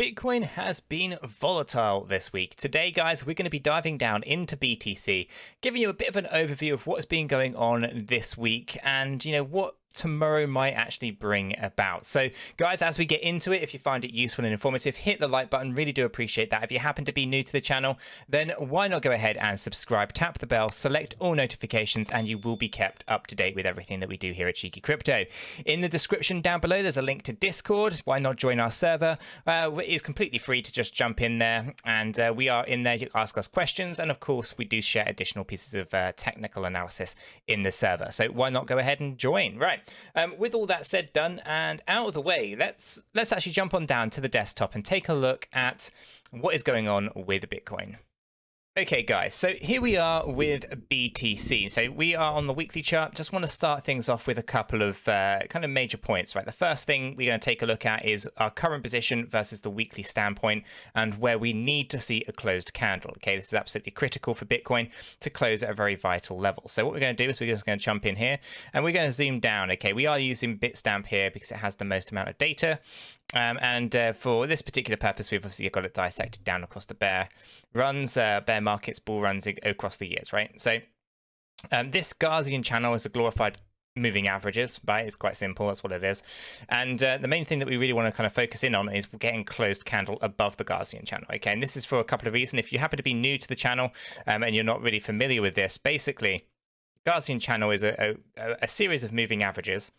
Bitcoin has been volatile this week. Today, guys, we're going to be diving down into BTC, giving you a bit of an overview of what's been going on this week and, what tomorrow might actually bring about. So guys, as we get into it, if you find it useful and informative, hit the like button. Really do appreciate that. If you happen to be new to the channel, then why not go ahead and subscribe, tap the bell, select all notifications, and you will be kept up to date with everything that we do here at Cheeky Crypto. In the description down below, there's a link to Discord. Why not join our server? It is completely free to just jump in there, and we are in there. You can ask us questions, and of course, we do share additional pieces of technical analysis in the server. So why not go ahead and join? Right. With all that said, done, and out of the way, let's actually jump on down to the desktop and take a look at what is going on with Bitcoin. Okay, guys, so here we are with BTC. So we are on the weekly chart. Just want to start things off with a couple of kind of major points, right? The first thing we're going to take a look at is our current position versus the weekly standpoint and where we need to see a closed candle. Okay, this is absolutely critical for Bitcoin to close at a very vital level. So what we're going to do is we're just going to jump in here and we're going to zoom down. Okay, we are using Bitstamp here because it has the most amount of data. For this particular purpose, we've obviously got it dissected down across the bear markets, bull runs across the years, right? So this Gaussian channel is a glorified moving averages, right? It's quite simple. That's what it is. And the main thing that we really want to kind of focus in on is getting closed candle above the Gaussian channel. Okay, and this is for a couple of reasons. If you happen to be new to the channel and you're not really familiar with this, basically, Gaussian channel is a series of moving averages,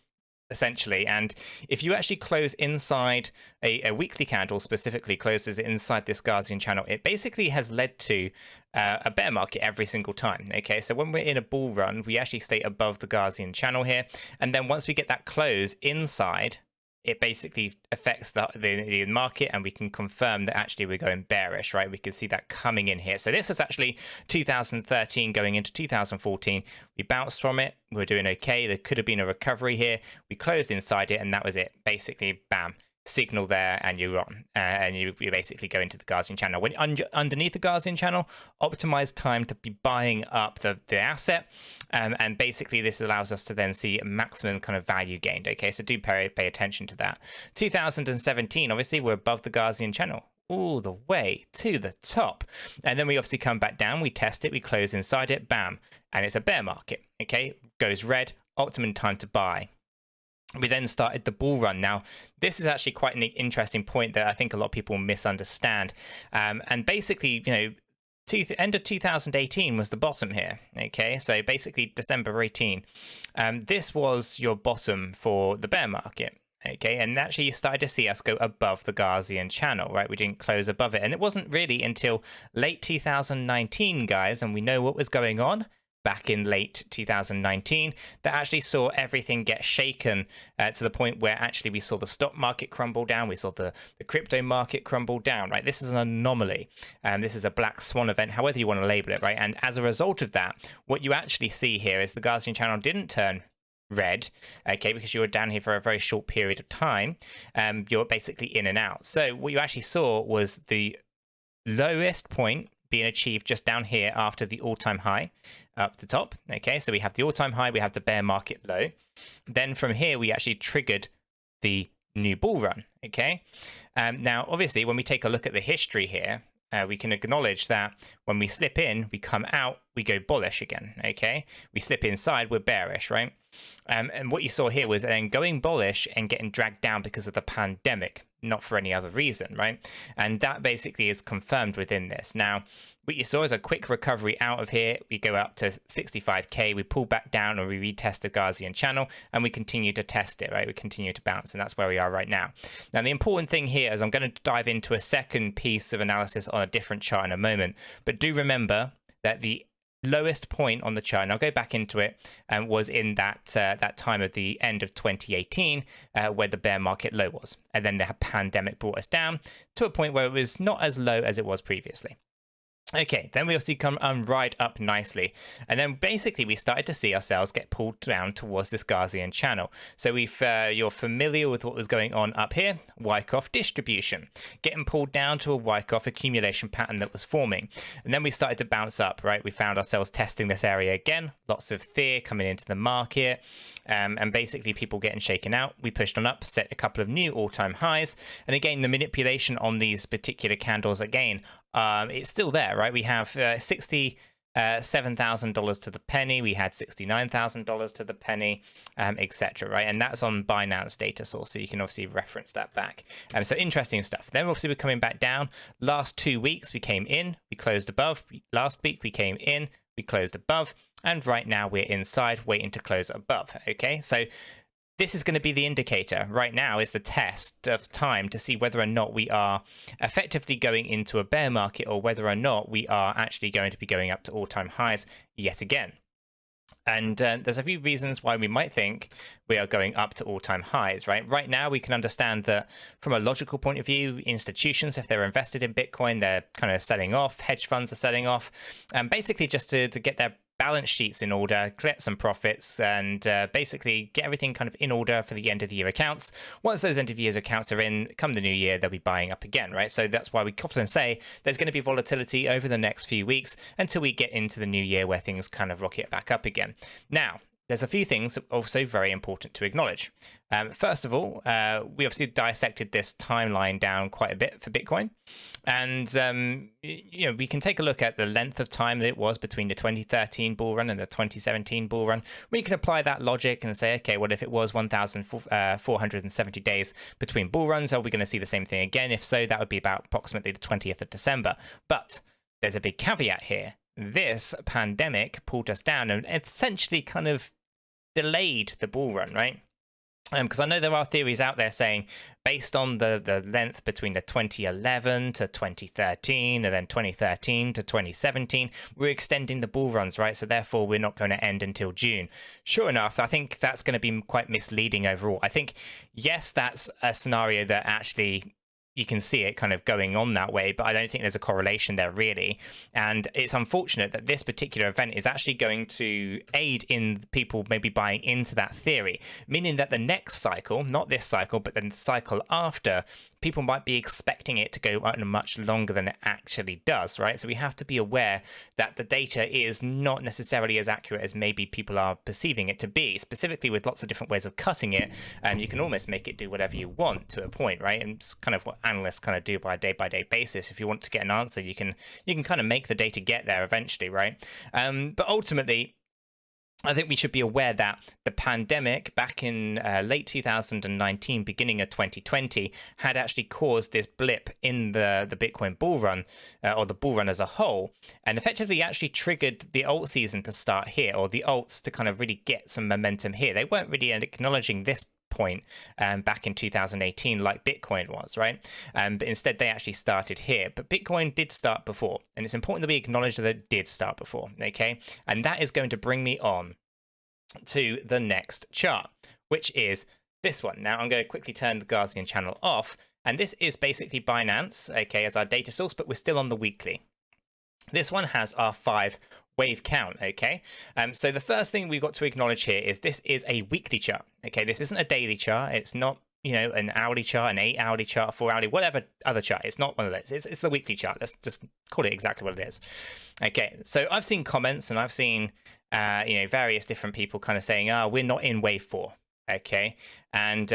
essentially, and if you actually close inside a weekly candle, specifically closes it inside this Gaussian channel, it basically has led to a bear market every single time. Okay, so when we're in a bull run, we actually stay above the Gaussian channel here, and then once we get that close inside, it basically affects the market, and we can confirm that actually we're going bearish, right? We can see that coming in here. So this is actually 2013 going into 2014. We bounced from it. We were doing okay. There could have been a recovery here. We closed inside it, and that was it. Basically, bam. Signal there, and you're on, and you basically go into the Gaussian channel. When underneath the Gaussian channel, optimize time to be buying up the asset, and basically this allows us to then see a maximum kind of value gained. Okay, so do pay attention to that. 2017, obviously, we're above the Gaussian channel all the way to the top, and then we obviously come back down, we test it, we close inside it, bam, and it's a bear market. Okay, goes red, optimum time to buy. We then started the bull run. Now, this is actually quite an interesting point that I think a lot of people misunderstand. And basically, end of 2018 was the bottom here. Okay, so basically December 18. This was your bottom for the bear market. Okay, and actually you started to see us go above the Gaussian channel, right? We didn't close above it. And it wasn't really until late 2019, guys, and we know what was going on back in late 2019 that actually saw everything get shaken to the point where actually we saw the stock market crumble down, we saw the crypto market crumble down, right? This is an anomaly, and this is a black swan event, however you want to label it, right? And as a result of that, what you actually see here is the Gaussian channel didn't turn red, okay, because you were down here for a very short period of time. You're basically in and out. So what you actually saw was the lowest point being achieved just down here after the all-time high up the top. Okay, so we have the all-time high, we have the bear market low. Then from here, we actually triggered the new bull run. Okay, now obviously when we take a look at the history here, we can acknowledge that when we slip in, we come out, we go bullish again. Okay, we slip inside, we're bearish, right? And what you saw here was then going bullish and getting dragged down because of the pandemic, not for any other reason, right? And that basically is confirmed within this. Now, what you saw is a quick recovery out of here. We go up to 65k, we pull back down, or we retest the Gaussian channel, and we continue to test it, right? We continue to bounce, and that's where we are right now. Now, the important thing here is I'm going to dive into a second piece of analysis on a different chart in a moment, but do remember that the lowest point on the chart, and I'll go back into it, was in that time of the end of 2018 where the bear market low was, and then the pandemic brought us down to a point where it was not as low as it was previously. Okay, then we obviously come right up nicely. And then basically we started to see ourselves get pulled down towards this Gaussian channel. So you're familiar with what was going on up here, Wyckoff distribution, getting pulled down to a Wyckoff accumulation pattern that was forming. And then we started to bounce up, right? We found ourselves testing this area again, lots of fear coming into the market, and basically people getting shaken out. We pushed on up, set a couple of new all-time highs. And again, the manipulation on these particular candles again, it's still there, right? We have $67,000 to the penny. We had $69,000 to the penny, etc. Right, and that's on Binance data source, so you can obviously reference that back. So interesting stuff. Then obviously we're coming back down. Last 2 weeks we came in, we closed above. Last week we came in, we closed above, and right now we're inside, waiting to close above. Okay, so this is going to be the indicator. Right now is the test of time to see whether or not we are effectively going into a bear market, or whether or not we are actually going to be going up to all-time highs yet again. And there's a few reasons why we might think we are going up to all-time highs, right? Right now, we can understand that from a logical point of view, institutions, if they're invested in Bitcoin, they're kind of selling off, hedge funds are selling off, and basically just to get their balance sheets in order, collect some profits, and basically get everything kind of in order for the end of the year accounts. Once those end of year accounts are in, come the new year, they'll be buying up again, right? So that's why we often say there's going to be volatility over the next few weeks until we get into the new year where things kind of rocket back up again. Now, there's a few things also very important to acknowledge. First of all, we obviously dissected this timeline down quite a bit for Bitcoin. And, we can take a look at the length of time that it was between the 2013 bull run and the 2017 bull run. We can apply that logic and say, okay, well, if it was 1,470 days between bull runs, are we going to see the same thing again? If so, that would be about approximately the 20th of December. But there's a big caveat here. This pandemic pulled us down and essentially kind of delayed the bull run, right? Because I know there are theories out there saying, based on the length between the 2011 to 2013 and then 2013 to 2017, we're extending the bull runs, right? So therefore, we're not going to end until June. Sure enough, I think that's going to be quite misleading overall. I think, yes, that's a scenario that actually you can see it kind of going on that way, but I don't think there's a correlation there really. And it's unfortunate that this particular event is actually going to aid in people maybe buying into that theory, meaning that the next cycle, not this cycle, but the cycle after, people might be expecting it to go on much longer than it actually does, right? So we have to be aware that the data is not necessarily as accurate as maybe people are perceiving it to be, specifically with lots of different ways of cutting it. And you can almost make it do whatever you want to a point, right? And it's kind of what analysts kind of do by day basis. If you want to get an answer, you can kind of make the data get there eventually, right? But ultimately, I think we should be aware that the pandemic back in late 2019, beginning of 2020, had actually caused this blip in the Bitcoin bull run, or the bull run as a whole, and effectively actually triggered the alt season to start here, or the alts to kind of really get some momentum here. They weren't really acknowledging this point back in 2018 like Bitcoin was, right? But instead they actually started here. But Bitcoin did start before, and it's important that we acknowledge that it did start before, okay? And that is going to bring me on to the next chart, which is this one. Now I'm going to quickly turn the Gaussian channel off, and this is basically Binance, okay, as our data source, but we're still on the weekly. This one has our 5 wave count, okay? So the first thing we've got to acknowledge here is this is a weekly chart, okay? This isn't a daily chart. It's not, an hourly chart, an 8-hourly chart, 4-hourly, whatever other chart. It's not one of those. It's the weekly chart. Let's just call it exactly what it is. Okay, so I've seen comments and I've seen, various different people kind of saying, we're not in wave 4. Okay, and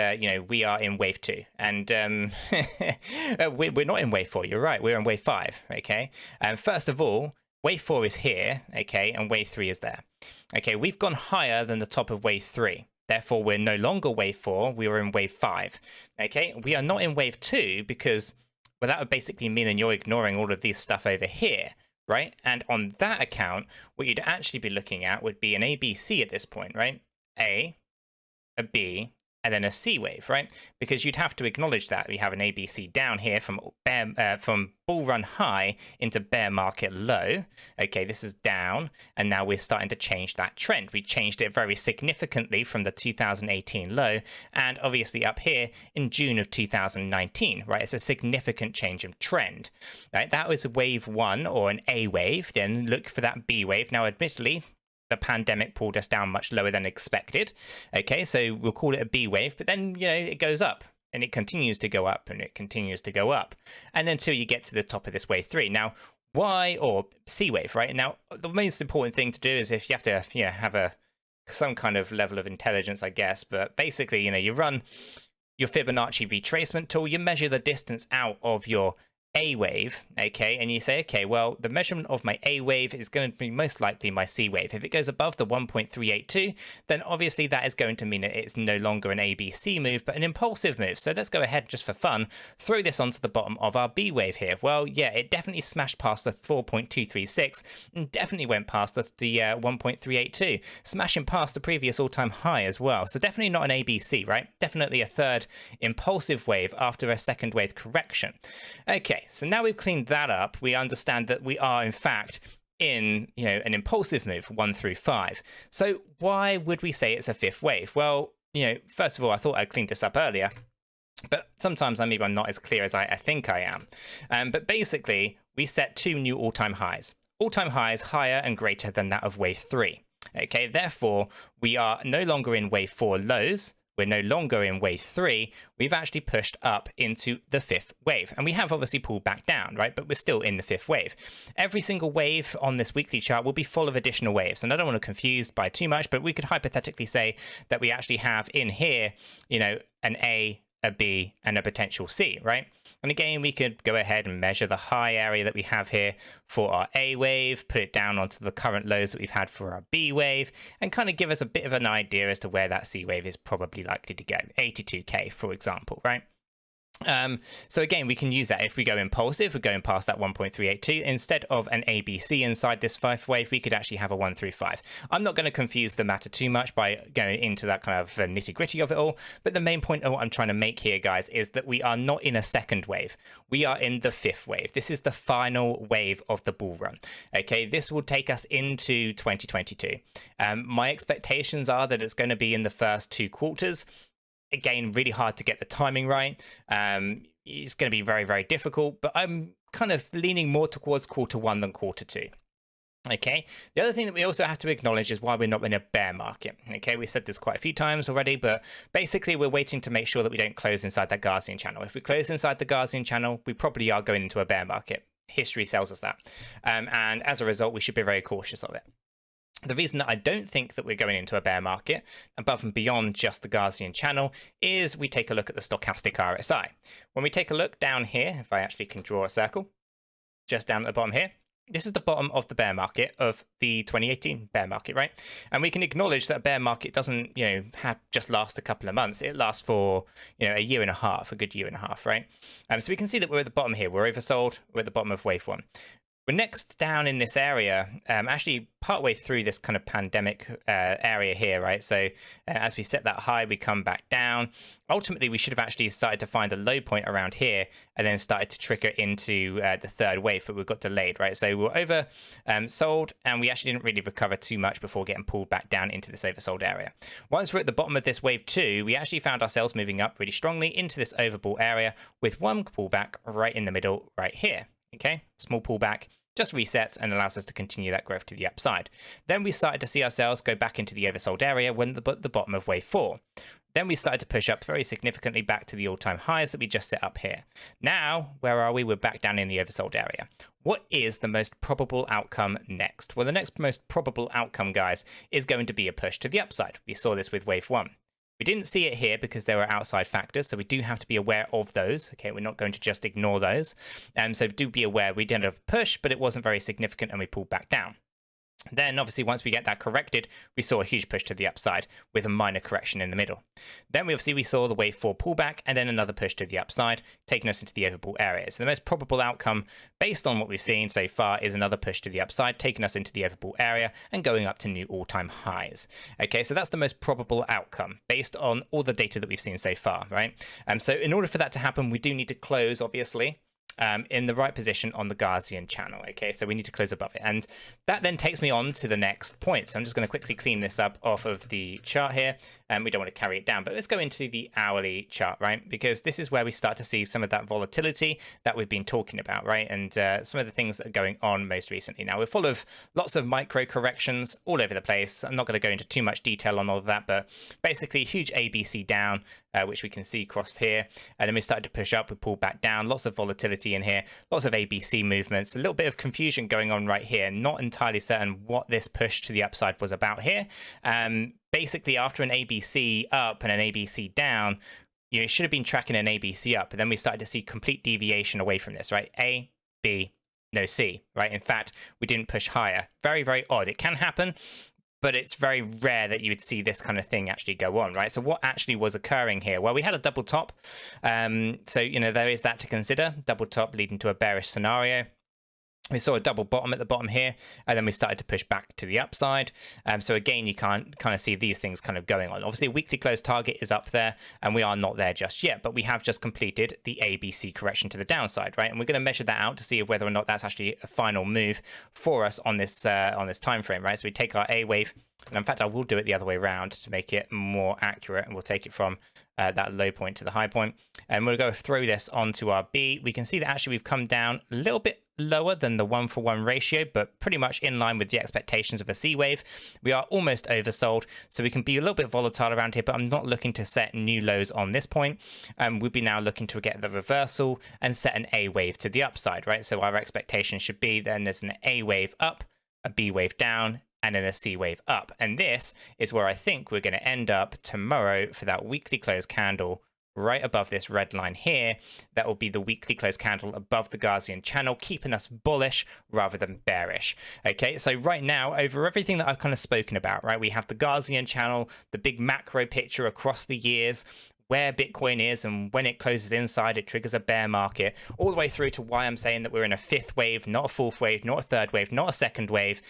we are in wave 2, and we're not in wave 4. You're right, we're in wave 5. Okay, and first of all, wave 4 is here. Okay, and wave 3 is there. Okay, we've gone higher than the top of wave 3. Therefore, we're no longer wave 4. We are in wave 5. Okay, we are not in wave 2 because, well, that would basically mean that you're ignoring all of this stuff over here, right? And on that account, what you'd actually be looking at would be an ABC at this point, right? A B, and then a C wave, right? Because you'd have to acknowledge that we have an ABC down here from bull run high into bear market low. Okay, this is down, and now we're starting to change that trend. We changed it very significantly from the 2018 low, and obviously up here in June of 2019, right? It's a significant change in trend, right? That was wave one, or an A wave. Then look for that B wave. Now, admittedly, the pandemic pulled us down much lower than expected. Okay, so we'll call it a B wave, but then, it goes up and it continues to go up and it continues to go up. And until you get to the top of this wave three. Now, why, or C wave, right? Now, the most important thing to do is if you have to, have some kind of level of intelligence, I guess, but basically, you run your Fibonacci retracement tool, you measure the distance out of your A wave, okay, and you say, okay, well, the measurement of my A wave is going to be most likely my C wave. If it goes above the 1.382, then obviously that is going to mean that it's no longer an ABC move, but an impulsive move. So let's go ahead, just for fun, throw this onto the bottom of our B wave here. Well, yeah, it definitely smashed past the 4.236 and definitely went past the 1.382, smashing past the previous all-time high as well. So definitely not an ABC, right? Definitely a third impulsive wave after a second wave correction. Okay. So now we've cleaned that up, we understand that we are in fact in, an impulsive move 1 through 5. So why would we say it's a fifth wave? Well, first of all, I thought I cleaned this up earlier, but sometimes I'm not as clear as I think I am. But basically, we set two new all-time highs. All-time highs higher and greater than that of wave 3. Okay, therefore, we are no longer in wave 4 lows. We're no longer in wave 3, we've actually pushed up into the fifth wave. And we have obviously pulled back down, right? But we're still in the fifth wave. Every single wave on this weekly chart will be full of additional waves. And I don't want to confuse by too much, but we could hypothetically say that we actually have in here, an A, a B, and a potential C, right? And again, we could go ahead and measure the high area that we have here for our A wave, put it down onto the current lows that we've had for our B wave, and kind of give us a bit of an idea as to where that C wave is probably likely to go. 82K, for example, right? So again, we can use that if we go impulsive, we're going past that 1.382. Instead of an ABC inside this fifth wave, we could actually have a 1 through 5. I'm not going to confuse the matter too much by going into that kind of nitty gritty of it all. But the main point of what I'm trying to make here, guys, is that we are not in a second wave. We are in the fifth wave. This is the final wave of the bull run. Okay, this will take us into 2022. My expectations are that it's going to be in the first 2 quarters. Again, really hard to get the timing right. It's going to be very, very difficult, but I'm kind of leaning more towards quarter 1 than quarter 2. Okay, the other thing that we also have to acknowledge is why we're not in a bear market. Okay, we said this quite a few times already, but basically we're waiting to make sure that we don't close inside that Gaussian channel. If we close inside the Gaussian channel, we probably are going into a bear market. History tells us that. And as a result, we should be very cautious of it. The reason that I don't think that we're going into a bear market, above and beyond just the Gaussian channel, is we take a look at the stochastic RSI. When we take a look down here, if I actually can draw a circle, just down at the bottom here, this is the bottom of the bear market of the 2018 bear market, right? And we can acknowledge that a bear market doesn't, just last a couple of months. It lasts for, a year and a half, a good year and a half, right? So we can see that we're at the bottom here. We're oversold. We're at the bottom of wave 1. We're next down in this area, actually partway through this kind of pandemic area here, right? So as we set that high, we come back down. Ultimately, we should have actually started to find a low point around here and then started to trigger into the third wave, but we got delayed, right? So we were over sold, and we actually didn't really recover too much before getting pulled back down into this oversold area. Once we're at the bottom of this wave 2, we actually found ourselves moving up really strongly into this overbought area with one pullback right in the middle right here. Okay, small pullback, just resets and allows us to continue that growth to the upside. Then we started to see ourselves go back into the oversold area when the bottom of wave 4. Then we started to push up very significantly back to the all-time highs that we just set up here. Now, where are we? We're back down in the oversold area. What is the most probable outcome next? Well, the next most probable outcome, guys, is going to be a push to the upside. We saw this with wave 1. We didn't see it here because there were outside factors, so we do have to be aware of those. Okay, we're not going to just ignore those. So do be aware we did have a push, but it wasn't very significant and we pulled back down. Then, obviously, once we get that corrected, we saw a huge push to the upside with a minor correction in the middle. Then, we saw the wave 4 pullback and then another push to the upside, taking us into the overbought area. So the most probable outcome, based on what we've seen so far, is another push to the upside, taking us into the overbought area and going up to new all-time highs. Okay, so that's the most probable outcome based on all the data that we've seen so far, right? So in order for that to happen, we do need to close, obviously, in the right position on the Gaussian channel. Okay, so we need to close above it, and that then takes me on to the next point. So I'm just going to quickly clean this up off of the chart here, and we don't want to carry it down, but let's go into the hourly chart, right? Because this is where we start to see some of that volatility that we've been talking about, right? And some of the things that are going on most recently. Now, we're full of lots of micro corrections all over the place. I'm not going to go into too much detail on all of that, but basically huge ABC down, which we can see across here, and then we started to push up, we pulled back down, lots of volatility in here, lots of ABC movements, a little bit of confusion going on right here, not entirely certain what this push to the upside was about here. Basically, after an ABC up and an ABC down, it should have been tracking an ABC up, but then we started to see complete deviation away from this, right? A, B, no C, right? In fact, we didn't push higher. Very, very odd. It can happen, but it's very rare that you would see this kind of thing actually go on, right? So what actually was occurring here? Well, we had a double top. So, there is that to consider. Double top leading to a bearish scenario. We saw a double bottom at the bottom here, and then we started to push back to the upside. So again, you can't kind of see these things kind of going on. Obviously, weekly close target is up there, and we are not there just yet, but we have just completed the ABC correction to the downside, right? And we're going to measure that out to see whether or not that's actually a final move for us on this time frame, right? So we take our A wave, and in fact, I will do it the other way around to make it more accurate, and we'll take it from that low point to the high point, and we'll go throw this onto our B. We can see that actually we've come down a little bit lower than the 1-for-1 ratio, but pretty much in line with the expectations of a C wave. We are almost oversold, so we can be a little bit volatile around here, but I'm not looking to set new lows on this point. We'll be now looking to get the reversal and set an A wave to the upside, right? So our expectation should be then there's an A wave up, a B wave down, and then a C wave up. And this is where I think we're going to end up tomorrow for that weekly close candle right above this red line here. That will be the weekly close candle above the Gaussian channel, keeping us bullish rather than bearish. Okay, so right now, over everything that I've kind of spoken about, right, we have the Gaussian channel, the big macro picture across the years, where Bitcoin is, and when it closes inside, it triggers a bear market, all the way through to why I'm saying that we're in a fifth wave, not a fourth wave, not a third wave, not a second wave,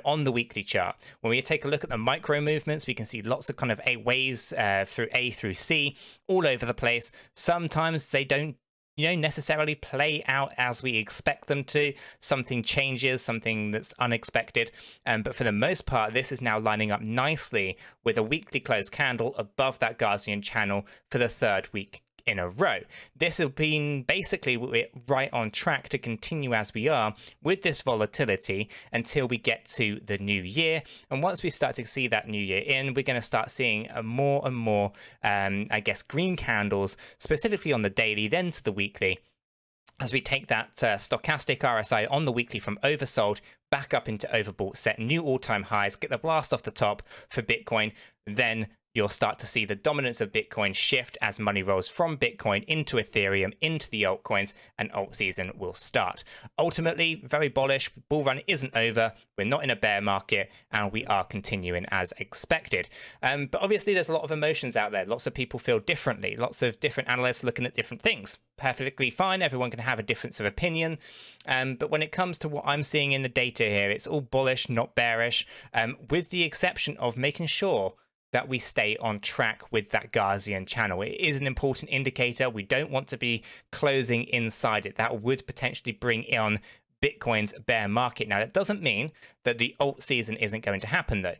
on the weekly chart. When we take a look at the micro movements, we can see lots of kind of waves through A through C all over the place. Sometimes they don't necessarily play out as we expect them to. Something changes, something that's unexpected. But for the most part, this is now lining up nicely with a weekly close candle above that Gaussian channel for the third week in a row. This has been basically right on track to continue as we are with this volatility until we get to the new year. And once we start to see that new year in, we're going to start seeing more and more, green candles, specifically on the daily, then to the weekly, as we take that stochastic RSI on the weekly from oversold back up into overbought, set new all-time highs, get the blast off the top for Bitcoin. Then you'll start to see the dominance of Bitcoin shift as money rolls from Bitcoin into Ethereum, into the altcoins, and alt season will start. Ultimately, very bullish. Bull run isn't over. We're not in a bear market, and we are continuing as expected. But obviously, there's a lot of emotions out there. Lots of people feel differently. Lots of different analysts looking at different things. Perfectly fine. Everyone can have a difference of opinion. But when it comes to what I'm seeing in the data here, it's all bullish, not bearish, with the exception of making sure that we stay on track with that Gaussian channel. It is an important indicator. We don't want to be closing inside it. That would potentially bring on Bitcoin's bear market. Now, that doesn't mean that the alt season isn't going to happen, though.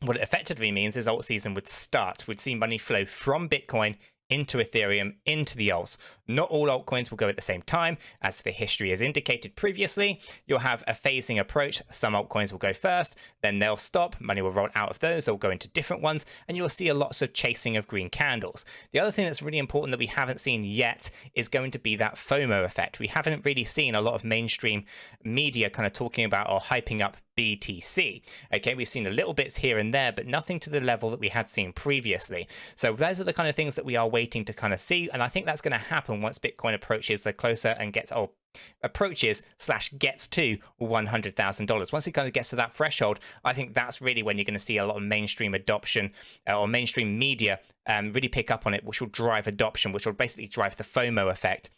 What it effectively means is alt season would start. We'd see money flow from Bitcoin into Ethereum, into the alts. Not all altcoins will go at the same time. As the history has indicated previously, you'll have a phasing approach. Some altcoins will go first, then they'll stop. Money will roll out of those. They'll go into different ones, and you'll see lots of chasing of green candles. The other thing that's really important that we haven't seen yet is going to be that FOMO effect. We haven't really seen a lot of mainstream media kind of talking about or hyping up BTC. Okay, we've seen a little bits here and there, but nothing to the level that we had seen previously. So those are the kind of things that we are waiting to kind of see, and I think that's going to happen once Bitcoin approaches the closer and gets approaches/gets to $100,000. Once it kind of gets to that threshold, I think that's really when you're going to see a lot of mainstream adoption or mainstream media really pick up on it, which will drive adoption, which will basically drive the FOMO effect,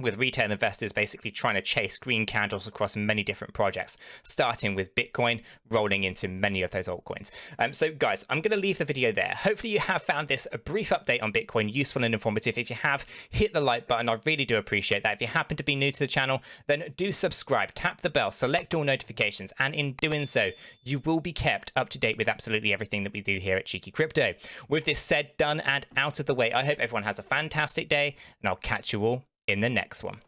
with retail investors basically trying to chase green candles across many different projects, starting with Bitcoin, rolling into many of those altcoins. So guys, I'm going to leave the video there. Hopefully you have found this a brief update on Bitcoin useful and informative. If you have, hit the like button. I really do appreciate that. If you happen to be new to the channel, then do subscribe, tap the bell, select all notifications, and in doing so, you will be kept up to date with absolutely everything that we do here at Cheeky Crypto. With this said, done, and out of the way, I hope everyone has a fantastic day, and I'll catch you all in the next one.